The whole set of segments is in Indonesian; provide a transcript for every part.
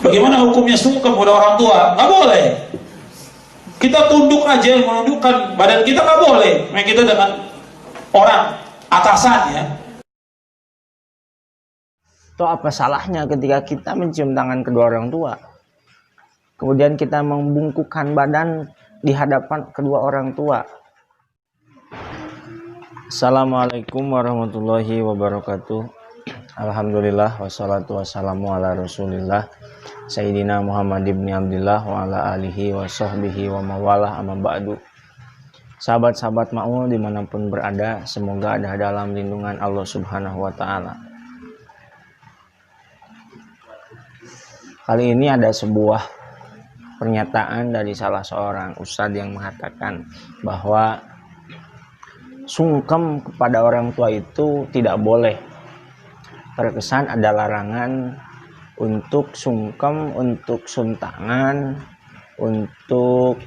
Bagaimana hukumnya sungkem kepada orang tua? Nggak boleh. Kita tunduk aja, menundukkan badan kita nggak boleh. Kita dengan orang atasannya. Toh apa salahnya ketika kita mencium tangan kedua orang tua, kemudian kita membungkukkan badan di hadapan kedua orang tua? Assalamualaikum warahmatullahi wabarakatuh. Alhamdulillah wassalatu wassalamu ala rasulillah Sayyidina Muhammad ibn Abdillah wa ala alihi wa sahbihi wa mawalah amma ba'du. Sahabat-sahabat ma'ul dimanapun berada, semoga ada dalam lindungan Allah subhanahu wa ta'ala. Kali ini ada sebuah pernyataan dari salah seorang ustadz yang mengatakan bahwa sungkem kepada orang tua itu tidak boleh. Terkesan ada larangan untuk sungkem, untuk suntangan, untuk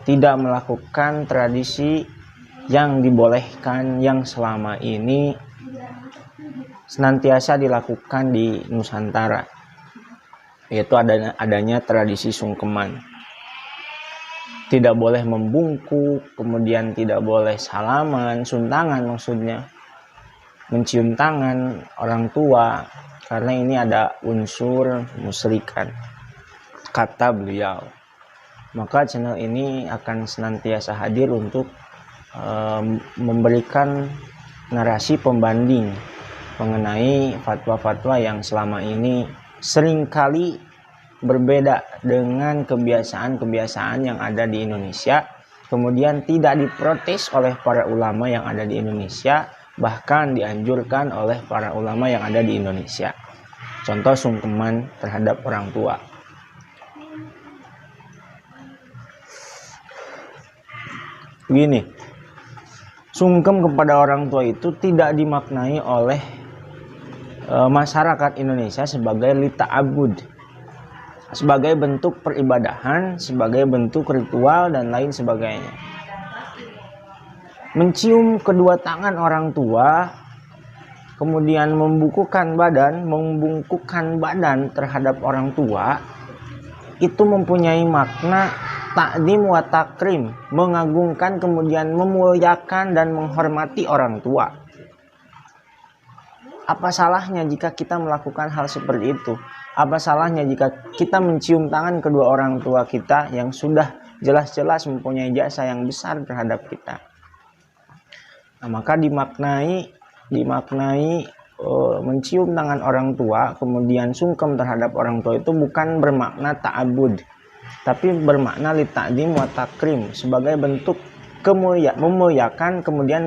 tidak melakukan tradisi yang dibolehkan, yang selama ini senantiasa dilakukan di Nusantara, yaitu adanya tradisi sungkeman. Tidak boleh membungkuk, kemudian tidak boleh salaman, suntangan maksudnya, mencium tangan orang tua, karena ini ada unsur musyrikan, kata beliau. Maka channel ini akan senantiasa hadir untuk memberikan narasi pembanding mengenai fatwa-fatwa yang selama ini seringkali berbeda dengan kebiasaan-kebiasaan yang ada di Indonesia, kemudian tidak diprotes oleh para ulama yang ada di Indonesia, bahkan dianjurkan oleh para ulama yang ada di Indonesia. Contoh sungkeman terhadap orang tua. Begini, sungkem kepada orang tua itu tidak dimaknai oleh masyarakat Indonesia sebagai lita'abud, sebagai bentuk peribadahan, sebagai bentuk ritual dan lain sebagainya. Mencium kedua tangan orang tua, kemudian membungkukkan badan terhadap orang tua, itu mempunyai makna ta'zim wa takrim, mengagungkan kemudian memuliakan dan menghormati orang tua. Apa salahnya jika kita melakukan hal seperti itu? Apa salahnya jika kita mencium tangan kedua orang tua kita yang sudah jelas-jelas mempunyai jasa yang besar terhadap kita? Nah, maka dimaknai mencium tangan orang tua kemudian sungkem terhadap orang tua itu bukan bermakna ta'abud, tapi bermakna lita'zim wa takrim, sebagai bentuk memuliakan kemudian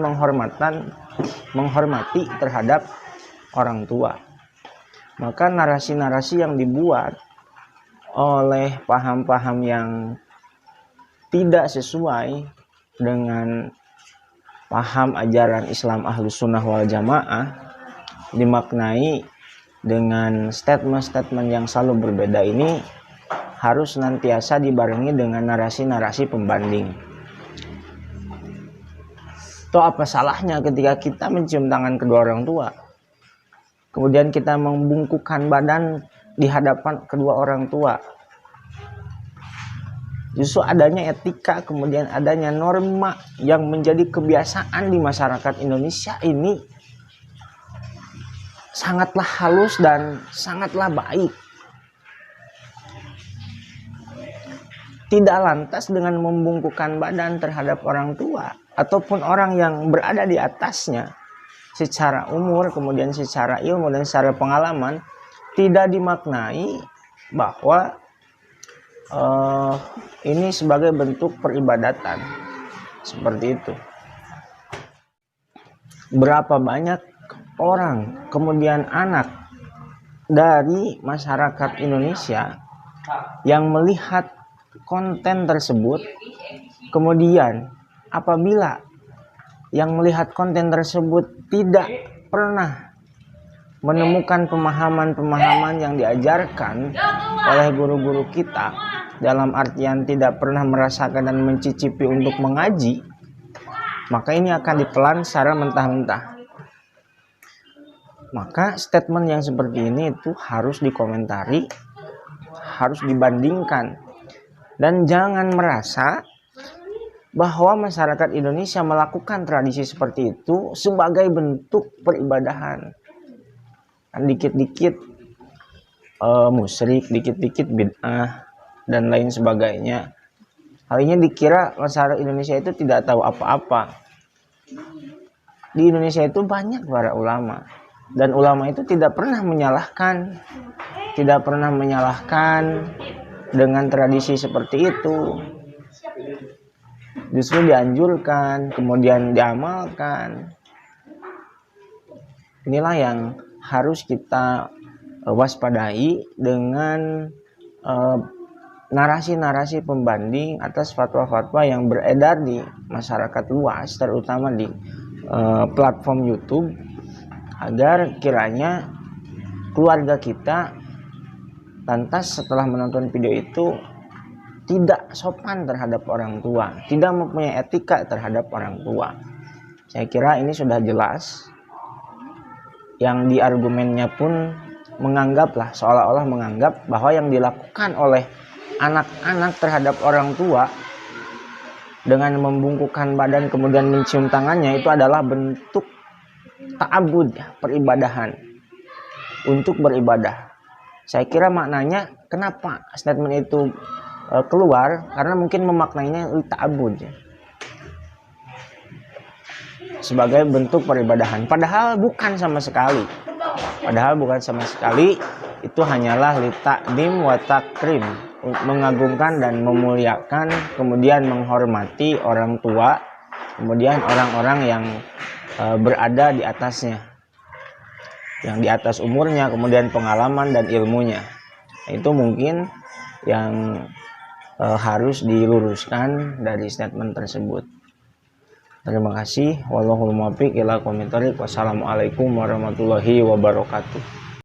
menghormati terhadap orang tua. Maka narasi-narasi yang dibuat oleh paham-paham yang tidak sesuai dengan paham ajaran Islam Ahlus Sunnah wal Jamaah dimaknai dengan statement-statement yang selalu berbeda ini harus senantiasa dibarengi dengan narasi-narasi pembanding. Toh apa salahnya ketika kita mencium tangan kedua orang tua, kemudian kita membungkukkan badan di hadapan kedua orang tua? Justru adanya etika, kemudian adanya norma yang menjadi kebiasaan di masyarakat Indonesia ini sangatlah halus dan sangatlah baik. Tidak lantas dengan membungkukkan badan terhadap orang tua ataupun orang yang berada di atasnya secara umur, kemudian secara ilmu dan secara pengalaman, tidak dimaknai bahwa ini sebagai bentuk peribadatan seperti itu. Berapa banyak orang, kemudian anak dari masyarakat Indonesia yang melihat konten tersebut, kemudian apabila yang melihat konten tersebut tidak pernah menemukan pemahaman-pemahaman yang diajarkan oleh guru-guru kita, dalam artian tidak pernah merasakan dan mencicipi untuk mengaji, maka ini akan ditelan secara mentah-mentah. Maka statement yang seperti ini itu harus dikomentari, harus dibandingkan. Dan jangan merasa bahwa masyarakat Indonesia melakukan tradisi seperti itu sebagai bentuk peribadahan. Dikit-dikit musyrik, dikit-dikit bid'ah, dan lain sebagainya. Hal ini dikira masyarakat Indonesia itu tidak tahu apa-apa. Di Indonesia itu banyak para ulama. Dan ulama itu tidak pernah menyalahkan dengan tradisi seperti itu. Justru dianjurkan, kemudian diamalkan. Inilah yang harus kita waspadai dengan narasi-narasi pembanding atas fatwa-fatwa yang beredar di masyarakat luas, terutama di platform YouTube, agar kiranya keluarga kita lantas setelah menonton video itu tidak sopan terhadap orang tua, tidak mempunyai etika terhadap orang tua. Saya kira ini sudah jelas. Yang di argumennya pun menganggaplah, seolah-olah menganggap bahwa yang dilakukan oleh anak-anak terhadap orang tua dengan membungkukkan badan kemudian mencium tangannya itu adalah bentuk ta'abud, peribadahan, untuk beribadah. Saya kira maknanya kenapa statement itu keluar, karena mungkin memaknainya ta'abud, sebagai bentuk peribadahan, padahal bukan sama sekali. Itu hanyalah litakdim wa takrim, mengagungkan dan memuliakan, kemudian menghormati orang tua, kemudian orang-orang yang berada di atasnya, yang di atas umurnya, kemudian pengalaman dan ilmunya. Itu mungkin yang harus diluruskan dari statement tersebut. Terima kasih. Wallahul muwaffiq ila aqwamit thoriq. Wassalamualaikum warahmatullahi wabarakatuh.